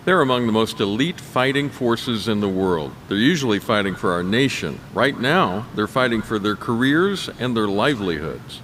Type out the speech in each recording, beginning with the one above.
They're among the most elite fighting forces in the world. They're usually fighting for our nation. Right now, they're fighting for their careers and their livelihoods.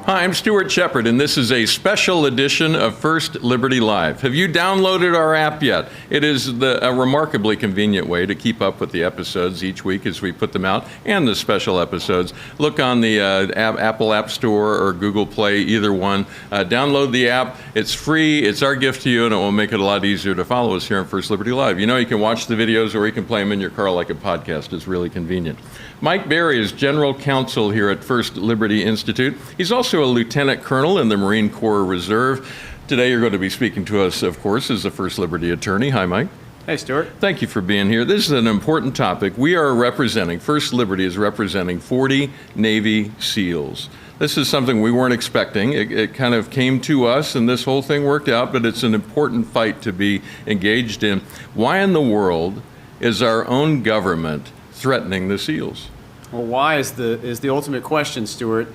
Hi, I'm Stuart Shepard, and this is a special edition of First Liberty Live. Have you downloaded our app yet? It is a remarkably convenient way to keep up with the episodes each week as we put them out, and the special episodes. Look on the Apple App Store or Google Play, either one. Download the app. It's free. It's our gift to you, and it will make it a lot easier to follow us here on First Liberty Live. You know, you can watch the videos or you can play them in your car like a podcast. It's really convenient. Mike Berry is General Counsel here at First Liberty Institute. He's also a Lieutenant Colonel in the Marine Corps Reserve. Today you're going to be speaking to us, of course, as the First Liberty Attorney. Hi, Mike. Hey, Stuart. Thank you for being here. This is an important topic. We are representing, First Liberty is representing 40 Navy SEALs. This is something we weren't expecting. It kind of came to us and this whole thing worked out, but it's an important fight to be engaged in. Why in the world is our own government threatening the SEALs? Well, why is the ultimate question, Stuart.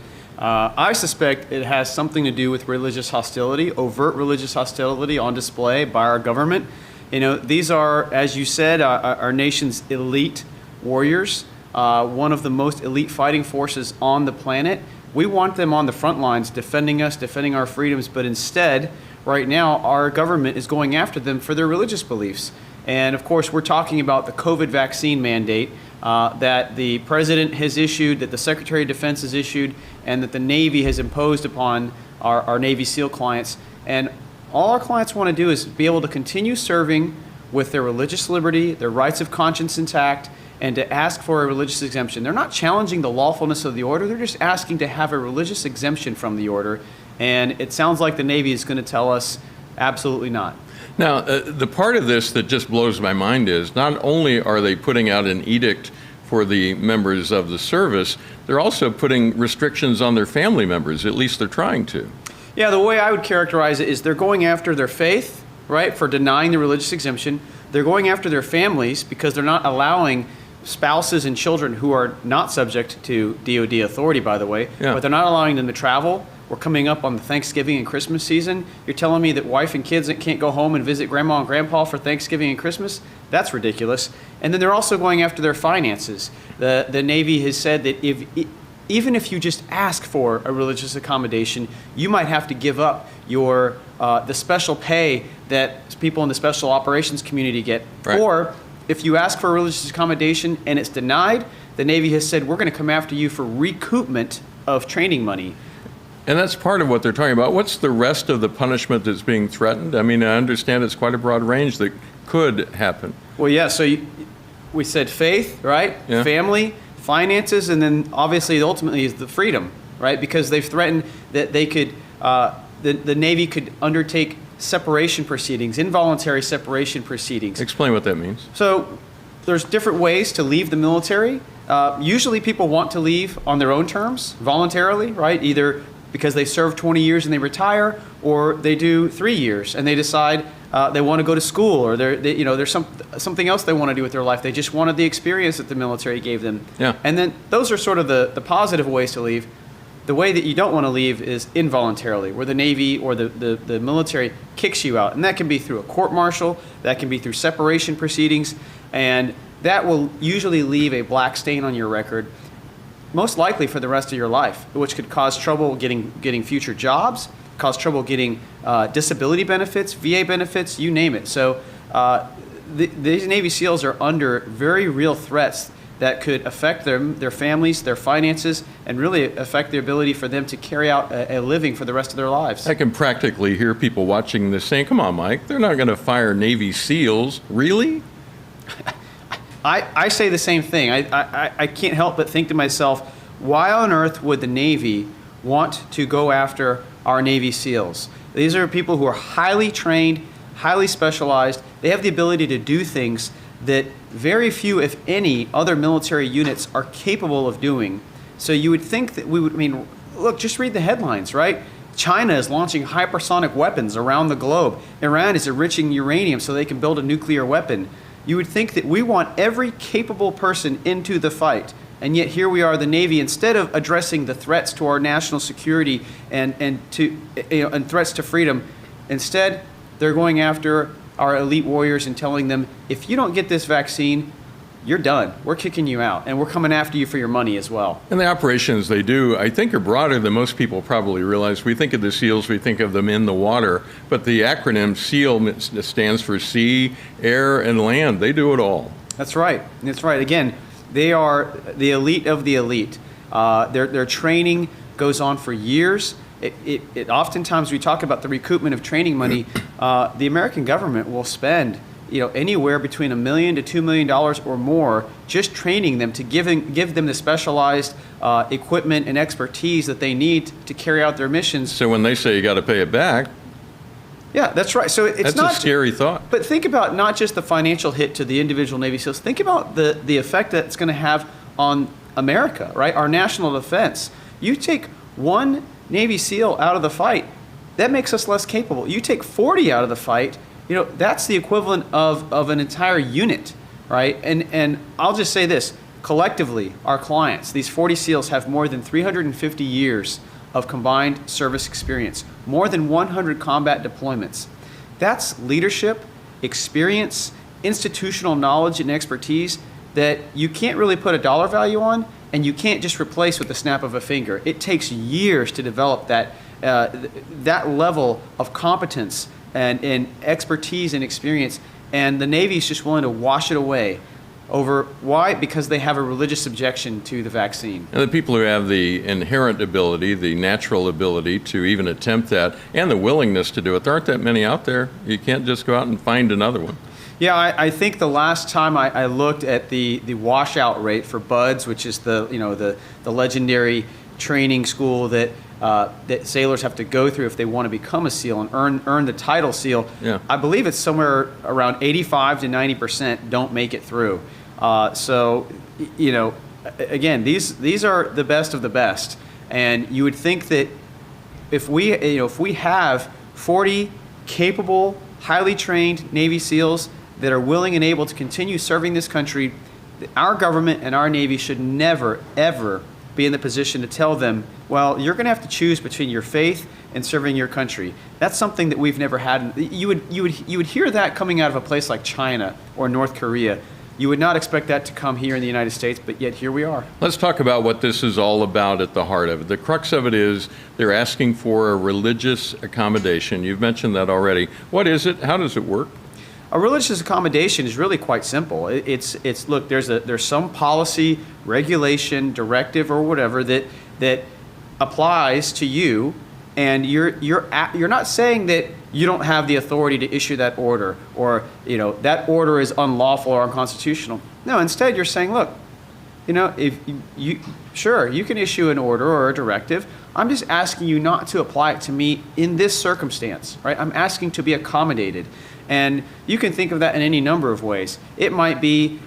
I suspect it has something to do with religious hostility, overt religious hostility on display by our government. You know, these are, as you said, our nation's elite warriors, one of the most elite fighting forces on the planet. We want them on the front lines defending us, defending our freedoms, but instead, right now, our government is going after them for their religious beliefs. And of course, we're talking about the COVID vaccine mandate that the President has issued, that the Secretary of Defense has issued, and that the Navy has imposed upon our Navy SEAL clients. And all our clients want to do is be able to continue serving with their religious liberty, their rights of conscience intact, and to ask for a religious exemption. They're not challenging the lawfulness of the order, they're just asking to have a religious exemption from the order. And it sounds like the Navy is going to tell us absolutely not. Now, the part of this that just blows my mind is not only are they putting out an edict for the members of the service, they're also putting restrictions on their family members, at least they're trying to. Yeah, the way I would characterize it is they're going after their faith, right, for denying the religious exemption. They're going after their families because they're not allowing spouses and children who are not subject to DOD authority, by the way, but they're not allowing them to travel. We're coming up on the Thanksgiving and Christmas season. You're telling me that wife and kids can't go home and visit grandma and grandpa for Thanksgiving and Christmas? That's ridiculous. And then they're also going after their finances. The Navy has said that even if you just ask for a religious accommodation, you might have to give up your the special pay that people in the special operations community get. Right. Or if you ask for a religious accommodation and it's denied, the Navy has said we're going to come after you for recoupment of training money. And that's part of what they're talking about. What's the rest of the punishment that's being threatened? I mean, I understand it's quite a broad range that could happen. Well, yeah, so we said faith, right? Yeah. Family, finances, and then obviously ultimately is the freedom, right? Because they've threatened that they could, the Navy could undertake separation proceedings, involuntary separation proceedings. Explain what that means. So there's different ways to leave the military. Usually people want to leave on their own terms, voluntarily, right? Either because they serve 20 years and they retire, or they do 3 years and they decide they want to go to school, or there's something else they want to do with their life. They just wanted the experience that the military gave them. Yeah. And then those are sort of the positive ways to leave. The way that you don't want to leave is involuntarily, where the Navy or the military kicks you out. And that can be through a court-martial, that can be through separation proceedings, and that will usually leave a black stain on your record, most likely for the rest of your life, which could cause trouble getting future jobs, cause trouble getting disability benefits, VA benefits, you name it. So these Navy SEALs are under very real threats that could affect their families, their finances, and really affect the ability for them to carry out a living for the rest of their lives. I can practically hear people watching this saying, come on, Mike, they're not going to fire Navy SEALs. Really? I say the same thing. I can't help but think to myself, why on earth would the Navy want to go after our Navy SEALs? These are people who are highly trained, highly specialized. They have the ability to do things that very few, if any, other military units are capable of doing. So you would think that look, just read the headlines, right? China is launching hypersonic weapons around the globe. Iran is enriching uranium so they can build a nuclear weapon. You would think that we want every capable person into the fight. And yet here we are, the Navy, instead of addressing the threats to our national security and threats to freedom, instead they're going after our elite warriors and telling them, if you don't get this vaccine, you're done. We're kicking you out, and we're coming after you for your money as well. And the operations they do, I think, are broader than most people probably realize. We think of the SEALs, we think of them in the water, but the acronym SEAL stands for sea, air, and land. They do it all. That's right. That's right. Again, they are the elite of the elite. Their training goes on for years. It oftentimes, we talk about the recoupment of training money. The American government will spend anywhere between $1 million to $2 million or more just training them to give them the specialized equipment and expertise that they need to carry out their missions. So when they say you got to pay it back, yeah, that's right. So it's that's not a scary thought. But think about not just the financial hit to the individual Navy SEALs. Think about the effect that it's going to have on America, right? Our national defense. You take one Navy SEAL out of the fight, that makes us less capable. You take 40 out of the fight, that's the equivalent of an entire unit, right? And I'll just say this, collectively, our clients, these 40 SEALs have more than 350 years of combined service experience, more than 100 combat deployments. That's leadership, experience, institutional knowledge and expertise that you can't really put a dollar value on, and you can't just replace with the snap of a finger. It takes years to develop that level of competence and expertise and experience, and the Navy is just willing to wash it away. Over why? Because they have a religious objection to the vaccine. And the people who have the inherent ability, the natural ability to even attempt that, and the willingness to do it, there aren't that many out there. You can't just go out and find another one. Yeah, I think the last time I looked at the washout rate for BUDS, which is the legendary training school that sailors have to go through if they want to become a SEAL and earn the title SEAL. Yeah. I believe it's somewhere around 85 to 90% don't make it through. So, again, these are the best of the best, and you would think that if we have 40 capable, highly trained Navy SEALs that are willing and able to continue serving this country, our government and our Navy should never, ever be in the position to tell them, well, you're going to have to choose between your faith and serving your country. That's something that we've never had. You would hear that coming out of a place like China or North Korea. You would not expect that to come here in the United States, but yet here we are. Let's talk about what this is all about at the heart of it. The crux of it is they're asking for a religious accommodation. You've mentioned that already. What is it? How does it work? A religious accommodation is really quite simple. It's look, there's some policy, regulation, directive, or whatever that applies to you, and you're not saying that you don't have the authority to issue that order, or that order is unlawful or unconstitutional. No, instead you're saying, look, if you can issue an order or a directive. I'm just asking you not to apply it to me in this circumstance, right? I'm asking to be accommodated. And you can think of that in any number of ways. It might be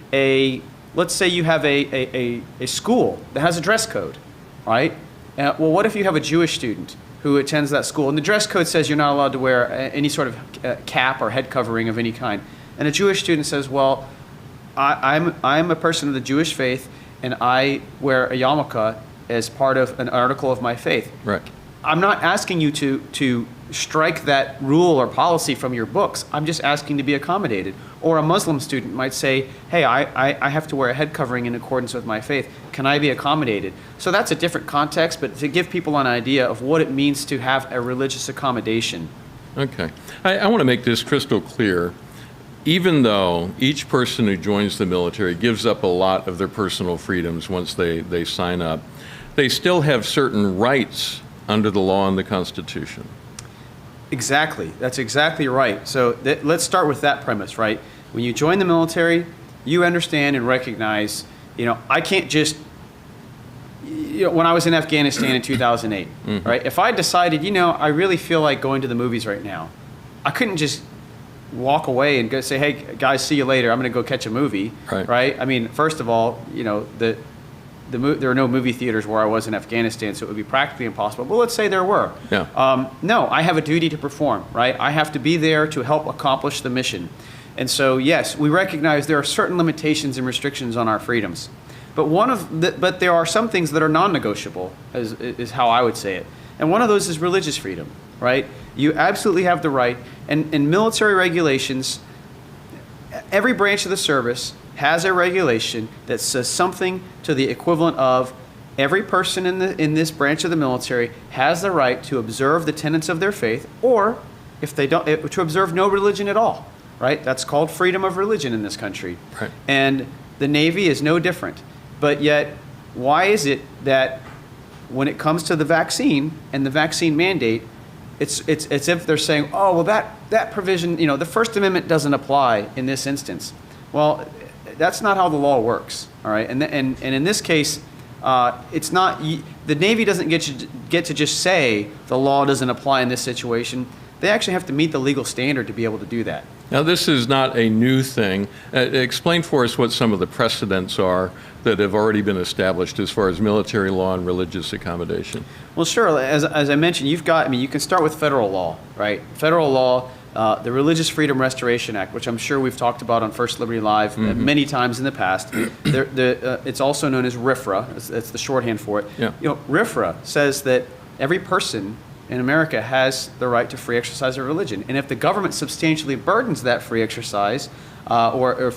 let's say you have a school that has a dress code, right? Well, what if you have a Jewish student who attends that school, and the dress code says you're not allowed to wear any sort of cap or head covering of any kind, and a Jewish student says, well, I'm a person of the Jewish faith, and I wear a yarmulke as part of an article of my faith. Right. I'm not asking you to strike that rule or policy from your books. I'm just asking to be accommodated. Or a Muslim student might say, hey, I have to wear a head covering in accordance with my faith. Can I be accommodated? So that's a different context, but to give people an idea of what it means to have a religious accommodation. Okay. I want to make this crystal clear. Even though each person who joins the military gives up a lot of their personal freedoms once they sign up, they still have certain rights under the law and the Constitution. Exactly. That's exactly right. So let's start with that premise, right? When you join the military, you understand and recognize, I can't just, when I was in Afghanistan in 2008, Mm-hmm. right? If I decided, I really feel like going to the movies right now, I couldn't just walk away and go say, hey, guys, see you later. I'm going to go catch a movie, right? I mean, first of all, there are no movie theaters where I was in Afghanistan, so it would be practically impossible. But let's say there were. Yeah. No, I have a duty to perform, right? I have to be there to help accomplish the mission. And so, yes, we recognize there are certain limitations and restrictions on our freedoms. But there are some things that are non-negotiable, is how I would say it. And one of those is religious freedom, right? You absolutely have the right, and in military regulations, every branch of the service has a regulation that says something to the equivalent of every person in this branch of the military has the right to observe the tenets of their faith, or if they don't, to observe no religion at all, right? That's called freedom of religion in this country. Right. And the Navy is no different. But yet, why is it that when it comes to the vaccine and the vaccine mandate, it's as if they're saying, oh, well, that provision, the First Amendment doesn't apply in this instance. Well, that's not how the law works, all right? And in this case, it's not, the Navy doesn't get to just say the law doesn't apply in this situation. They actually have to meet the legal standard to be able to do that. Now, this is not a new thing. Explain for us what some of the precedents are that have already been established as far as military law and religious accommodation. Well, sure. As I mentioned, you can start with federal law, right? Federal law, the Religious Freedom Restoration Act, which I'm sure we've talked about on First Liberty Live many times in the past. It's also known as RFRA. That's the shorthand for it. Yeah. RFRA says that every person in America has the right to free exercise of religion. And if the government substantially burdens that free exercise or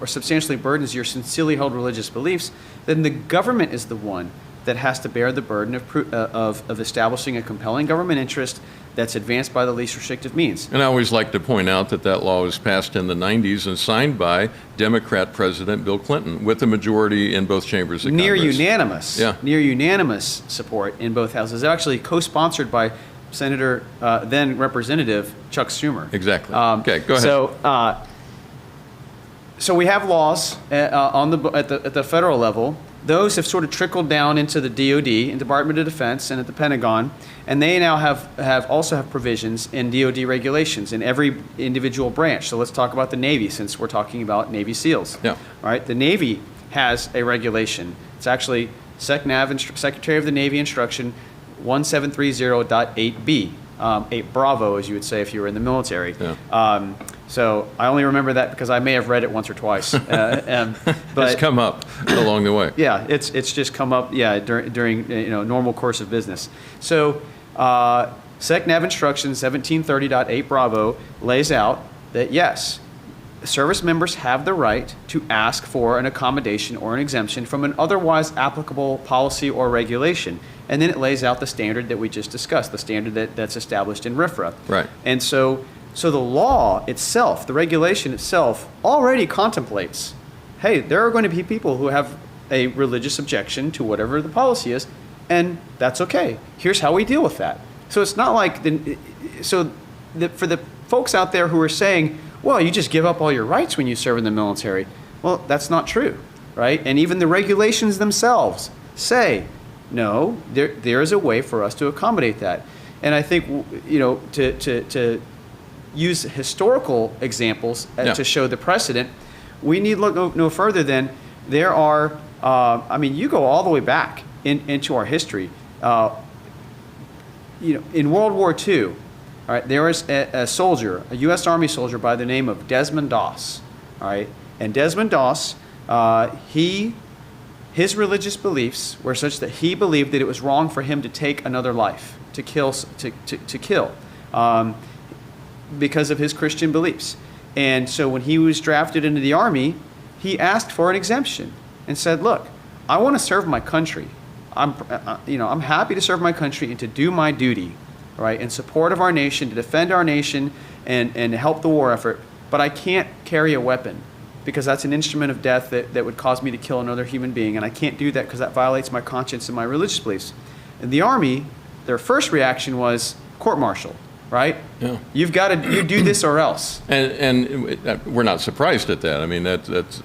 substantially burdens your sincerely held religious beliefs, then the government is the one that has to bear the burden of establishing a compelling government interest that's advanced by the least restrictive means. And I always like to point out that law was passed in the 90s and signed by Democrat President Bill Clinton with a majority in both chambers of Near Congress. Near unanimous support in both houses. Actually co-sponsored by Senator, then Representative Chuck Schumer. Exactly. Okay, go ahead. So we have laws at the federal level. Those have sort of trickled down into the DoD, in Department of Defense, and at the Pentagon, and they now also have provisions in DoD regulations in every individual branch. So let's talk about the Navy, since we're talking about Navy SEALs. Yeah. All right. The Navy has a regulation. It's actually SecNAV, Secretary of the Navy Instruction 1730.8B, 8 Bravo, as you would say if you were in the military. Yeah. So I only remember that because I may have read it once or twice. But it's come up along the way. Yeah, it's just come up, during normal course of business. So SecNAV Instruction 1730.8 Bravo lays out that yes, service members have the right to ask for an accommodation or an exemption from an otherwise applicable policy or regulation. And then it lays out the standard that we just discussed, the standard that's established in RFRA. Right. And so the law itself, the regulation itself, already contemplates, hey, there are going to be people who have a religious objection to whatever the policy is, and that's okay. Here's how we deal with that. So it's not like, for the folks out there who are saying, well, you just give up all your rights when you serve in the military. Well, that's not true, right? And even the regulations themselves say, no, there is a way for us to accommodate that. And I think, to use historical examples to show the precedent, we need look no further than there are, you go all the way back into our history. In World War II, all right, there was a soldier, a U.S. Army soldier by the name of Desmond Doss, all right? And Desmond Doss, his religious beliefs were such that he believed that it was wrong for him to take another life, to kill, because of his Christian beliefs. And so when he was drafted into the Army, he asked for an exemption and said, look, I want to serve my country. I'm happy to serve my country and to do my duty, right, in support of our nation, to defend our nation and help the war effort, but I can't carry a weapon because that's an instrument of death that would cause me to kill another human being, and I can't do that because that violates my conscience and my religious beliefs. In the Army, their first reaction was court-martial. Right? Yeah. You do this or else. And we're not surprised at that. I mean, that's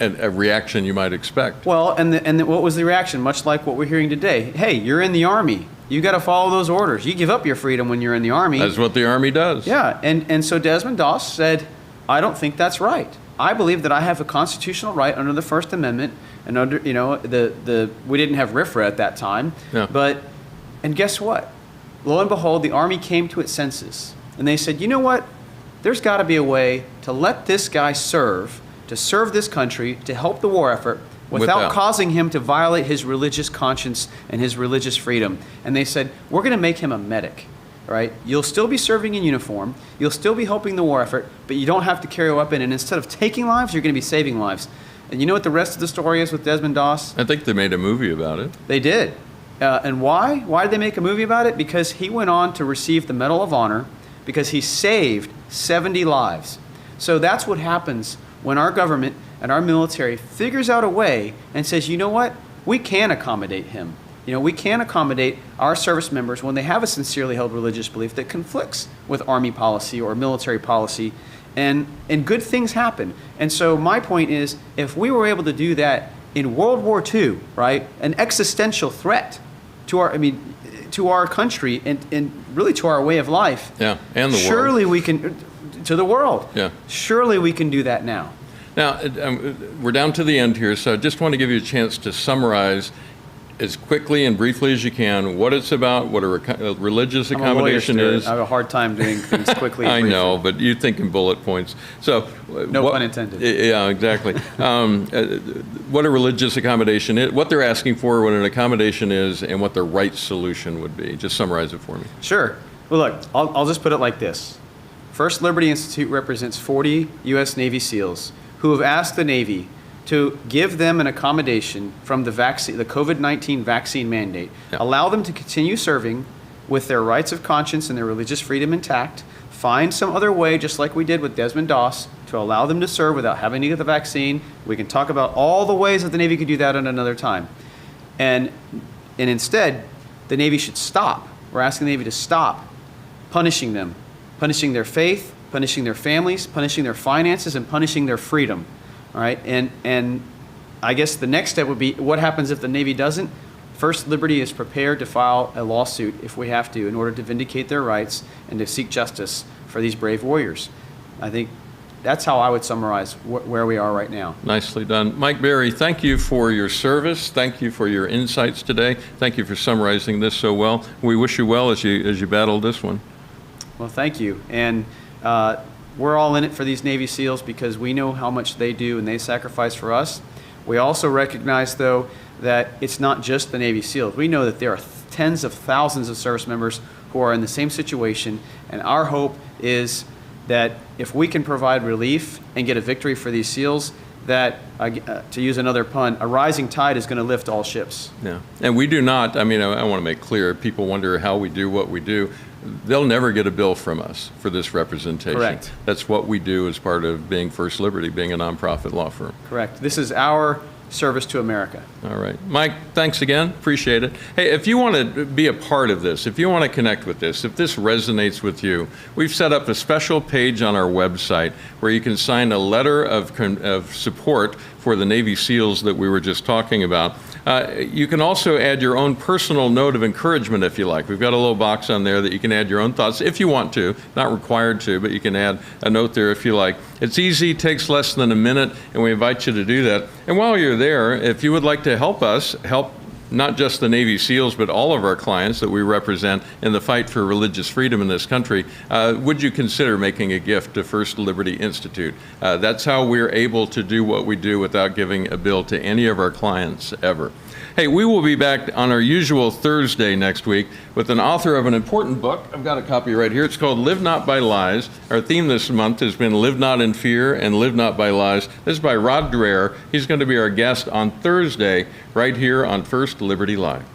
a reaction you might expect. Well, and what was the reaction? Much like what we're hearing today. Hey, you're in the Army. You got to follow those orders. You give up your freedom when you're in the Army. That's what the Army does. Yeah, and so Desmond Doss said, I don't think that's right. I believe that I have a constitutional right under the First Amendment and under, we didn't have RFRA at that time. Yeah. And guess what? Lo and behold, the Army came to its senses. And they said, you know what? There's got to be a way to let this guy serve, to serve this country, to help the war effort, without causing him to violate his religious conscience and his religious freedom. And they said, we're going to make him a medic, right? You'll still be serving in uniform, you'll still be helping the war effort, but you don't have to carry a weapon, and instead of taking lives, you're going to be saving lives. And you know what the rest of the story is with Desmond Doss? I think they made a movie about it. They did. And why? Why did they make a movie about it? Because he went on to receive the Medal of Honor because he saved 70 lives. So that's what happens when our government and our military figures out a way and says, you know what? We can accommodate him. You know, we can accommodate our service members when they have a sincerely held religious belief that conflicts with Army policy or military policy, and good things happen. And so my point is, if we were able to do that in World War II, right, an existential threat to our country and really to our way of life. Yeah, and the world. Surely we can, to the world. Yeah. Surely we can do that now. Now, we're down to the end here, so I just want to give you a chance to summarize as quickly and briefly as you can what it's about, what a religious accommodation is. I have a hard time doing things quickly. I know, but you think in bullet points. So, no pun intended. Yeah, exactly. What a religious accommodation is, what they're asking for, what an accommodation is, and what the right solution would be. Just summarize it for me. Sure. Well, look, I'll just put it like this. First Liberty Institute represents 40 U.S. Navy SEALs who have asked the Navy to give them an accommodation from the COVID-19 vaccine mandate, allow them to continue serving with their rights of conscience and their religious freedom intact, find some other way, just like we did with Desmond Doss, to allow them to serve without having to get the vaccine. We can talk about all the ways that the Navy could do that at another time. And instead, the Navy should stop. We're asking the Navy to stop punishing them, punishing their faith, punishing their families, punishing their finances, and punishing their freedom. All right, and I guess the next step would be, what happens if the Navy doesn't? First Liberty is prepared to file a lawsuit if we have to in order to vindicate their rights and to seek justice for these brave warriors. I think that's how I would summarize where we are right now. Nicely done. Mike Berry, thank you for your service. Thank you for your insights today. Thank you for summarizing this so well. We wish you well as you battle this one. Well, thank you. And we're all in it for these Navy SEALs because we know how much they do and they sacrifice for us. We also recognize, though, that it's not just the Navy SEALs. We know that there are tens of thousands of service members who are in the same situation, and our hope is that if we can provide relief and get a victory for these SEALs, that, to use another pun, a rising tide is going to lift all ships. Yeah, and we do not, I want to make clear, people wonder how we do what we do. They'll never get a bill from us for this representation. Correct. That's what we do as part of being First Liberty, being a nonprofit law firm. Correct. This is our service to America. All right. Mike, thanks again. Appreciate it. Hey, if you want to be a part of this, if you want to connect with this, if this resonates with you, we've set up a special page on our website where you can sign a letter of support for the Navy SEALs that we were just talking about. You can also add your own personal note of encouragement if you like. We've got a little box on there that you can add your own thoughts if you want to, not required to, but you can add a note there if you like. It's easy, takes less than a minute, and we invite you to do that. And while you're there, if you would like to help us, help not just the Navy SEALs, but all of our clients that we represent in the fight for religious freedom in this country, would you consider making a gift to First Liberty Institute? That's how we're able to do what we do without giving a bill to any of our clients ever. Hey, we will be back on our usual Thursday next week with an author of an important book. I've got a copy right here. It's called Live Not by Lies. Our theme this month has been Live Not in Fear and Live Not by Lies. This is by Rod Dreher. He's going to be our guest on Thursday right here on First Liberty Live.